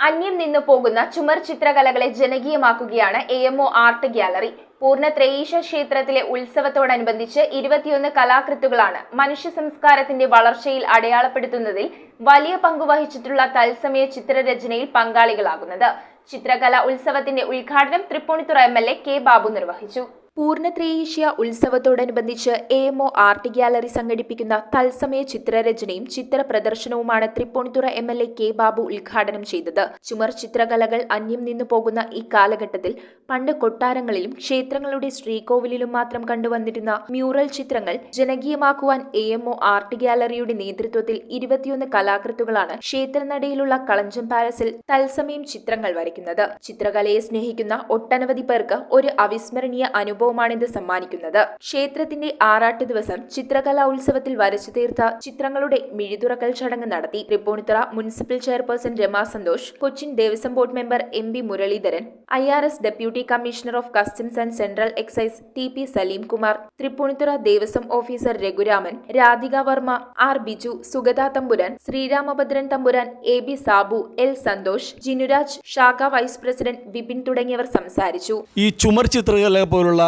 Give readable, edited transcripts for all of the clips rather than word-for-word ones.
അന്യം നിന്നു പോകുന്ന ചുമർ ചിത്രകലകളെ ജനകീയമാക്കുകയാണ് AMO ആർട്ട് ഗ്യാലറി. പൂർണ്ണ ത്രയീശ ക്ഷേത്രത്തിലെ ഉത്സവത്തോടനുബന്ധിച്ച് 21 കലാകൃത്തുകളാണ് മനുഷ്യ സംസ്കാരത്തിന്റെ വളർച്ചയിൽ അടയാളപ്പെടുത്തുന്നതിൽ വലിയ പങ്കുവഹിച്ചിട്ടുള്ള തത്സമയ ചിത്രരചനയിൽ പങ്കാളികളാകുന്നത്. ചിത്രകലാ ഉത്സവത്തിന്റെ ഉദ്ഘാടനം തൃപ്പൂണിത്തുറ MLA K. ബാബു നിർവഹിച്ചു. പൂർണ്ണ ത്രയീശ ഉത്സവത്തോടനുബന്ധിച്ച് AMO ആർട്ട് ഗ്യാലറി സംഘടിപ്പിക്കുന്ന തത്സമയ ചിത്രരചനയും ചിത്ര പ്രദർശനവുമാണ് തൃപ്പൂണിത്തുറ MLA K. ബാബു ഉദ്ഘാടനം ചെയ്തത്. ചുമർ ചിത്രകലകൾ അന്യം നിന്നു പോകുന്ന ഈ കാലഘട്ടത്തിൽ പണ്ട് കൊട്ടാരങ്ങളിലും ക്ഷേത്രങ്ങളുടെ ശ്രീകോവിലിലും മാത്രം കണ്ടുവന്നിരുന്ന മ്യൂറൽ ചിത്രങ്ങൾ ജനകീയമാക്കുവാൻ AMO ആർട്ട് ഗ്യാലറിയുടെ നേതൃത്വത്തിൽ 21 കലാകൃത്തുകളാണ് ക്ഷേത്രനടയിലുള്ള കളഞ്ചം പാലസിൽ തത്സമയം ചിത്രങ്ങൾ വരയ്ക്കുന്നത്. ചിത്രകലയെ സ്നേഹിക്കുന്ന ഒട്ടനവധി പേർക്ക് ഒരു അവിസ്മരണീയ അനുഭവമാണിത് സമ്മാനിക്കുന്നത്. ക്ഷേത്രത്തിന്റെ ആറാട്ട് ദിവസം ചിത്രകലാ ഉത്സവത്തിൽ വരച്ചു തീർത്ത ചിത്രങ്ങളുടെ മിഴിതുറക്കൽ ചടങ്ങ് നടത്തി. Tripunithura municipal chairperson Rama Santhosh, Cochin Devaswom board member MB Muraleedharan, IRS deputy commissioner of customs and central excise TP Saleem Kumar, Tripunithura Devaswom officer Raghuraman, Radhika Varma, R Biju, Sugatha Thampuran, Sreeramabhadran Thampuran, AB Sabu, L Santhosh, Jinuraj, ശാഖ വൈസ് പ്രസിഡന്റ് വിപിൻ തുടങ്ങിയവർ സംസാരിച്ചു. ഈ ചുമർ ചിത്രകല പോലുള്ള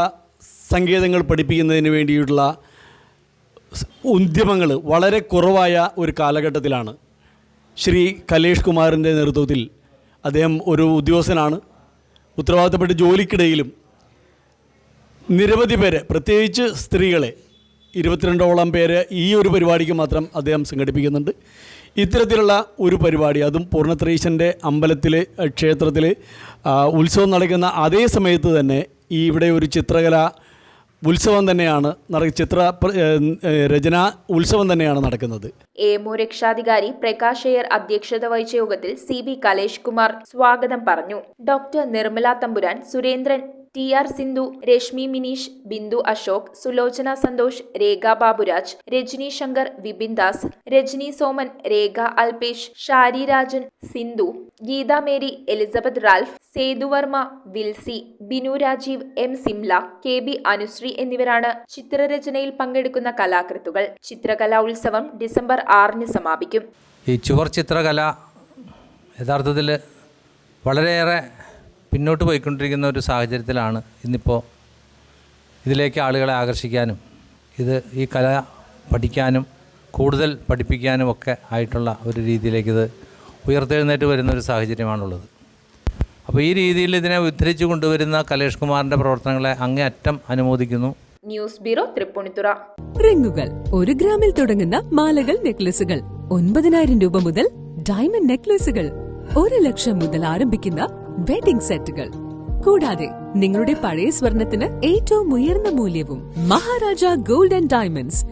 സങ്കേതങ്ങൾ പഠിപ്പിക്കുന്നതിന് വേണ്ടിയിട്ടുള്ള ഉദ്യമങ്ങൾ വളരെ കുറവായ ഒരു കാലഘട്ടത്തിലാണ് ശ്രീ കലേഷ് കുമാറിൻ്റെ നേതൃത്വത്തിൽ, അദ്ദേഹം ഒരു ഉദ്യോഗസ്ഥനാണ്, ഉത്തരവാദിത്തപ്പെട്ട ജോലിക്കിടയിലും നിരവധി പേരെ, പ്രത്യേകിച്ച് സ്ത്രീകളെ 22ഓളം പേര് ഈ ഒരു പരിപാടിക്ക് മാത്രം അദ്ദേഹം സംഘടിപ്പിക്കുന്നുണ്ട്. ഇത്തരത്തിലുള്ള ഒരു പരിപാടി, അതും പൂർണ്ണത്രയീശൻ്റെ അമ്പലത്തിൽ ക്ഷേത്രത്തിൽ ഉത്സവം നടക്കുന്ന അതേ സമയത്ത് തന്നെ ഇവിടെ ഒരു ചിത്രകല ഉത്സവം തന്നെയാണ്, രചനാ ഉത്സവം തന്നെയാണ് നടക്കുന്നത്. AMO രക്ഷാധികാരി പ്രകാശ് അയ്യർ അധ്യക്ഷത വഹിച്ച യോഗത്തിൽ CB കലേഷ് കുമാർ സ്വാഗതം പറഞ്ഞു. Doctor Nirmala Thampuran, Surendran, TR Sindhu, Reshmi Mineesh, Bindu Ashok, Sulochana Santhosh, Rekha Baburaj, Rajani Shankar, Vipin Das, Rajani Soman, Rekha Alpesh, Shari Rajan, Sindhu, Geetha Mary, Elizabeth Ralph, Sethuvarma, Wilsy, Binu Rajeev, M Simla, KB Anusree എന്നിവരാണ് ചിത്രരചനയിൽ പങ്കെടുക്കുന്ന കലാകൃത്തുകൾ. ചിത്രകലാ ഉത്സവം ഡിസംബർ 6-ന് സമാപിക്കും. ഈ ചുവർ ചിത്രകല യഥാർത്ഥത്തിൽ വളരെയേറെ പിന്നോട്ട് പോയിക്കൊണ്ടിരിക്കുന്ന ഒരു സാഹചര്യത്തിലാണ് ഇന്നിപ്പോൾ ഇതിലേക്ക് ആളുകളെ ആകർഷിക്കാനും ഈ കല പഠിക്കാനും കൂടുതൽ പഠിപ്പിക്കാനും ഒക്കെ ആയിട്ടുള്ള ഒരു രീതിയിലേക്ക് ഇത് ഉയർത്തെഴുന്നേറ്റ് വരുന്നൊരു സാഹചര്യമാണുള്ളത്. അപ്പോൾ ഈ രീതിയിൽ ഇതിനെ ഉദ്ധരിച്ചു കൊണ്ടുവരുന്ന കലേഷ് കുമാറിൻ്റെ പ്രവർത്തനങ്ങളെ അങ്ങേയറ്റം അനുമോദിക്കുന്നു. News bureau, Thrippunithura. റിങ്ങുകൾ 1 ഗ്രാമിൽ തുടങ്ങുന്ന മാലകൾ, നെക്ലസുകൾ 9,000 രൂപ മുതൽ ഡയമണ്ട് നെക്ലസുകൾ 1 ലക്ഷം മുതൽ ആരംഭിക്കുന്ന വെഡിംഗ് സെറ്റുകൾ, കൂടാതെ നിങ്ങളുടെ പഴയ സ്വർണത്തിന് ഏറ്റവും ഉയർന്ന മൂല്യവും. Maharaja gold and diamonds,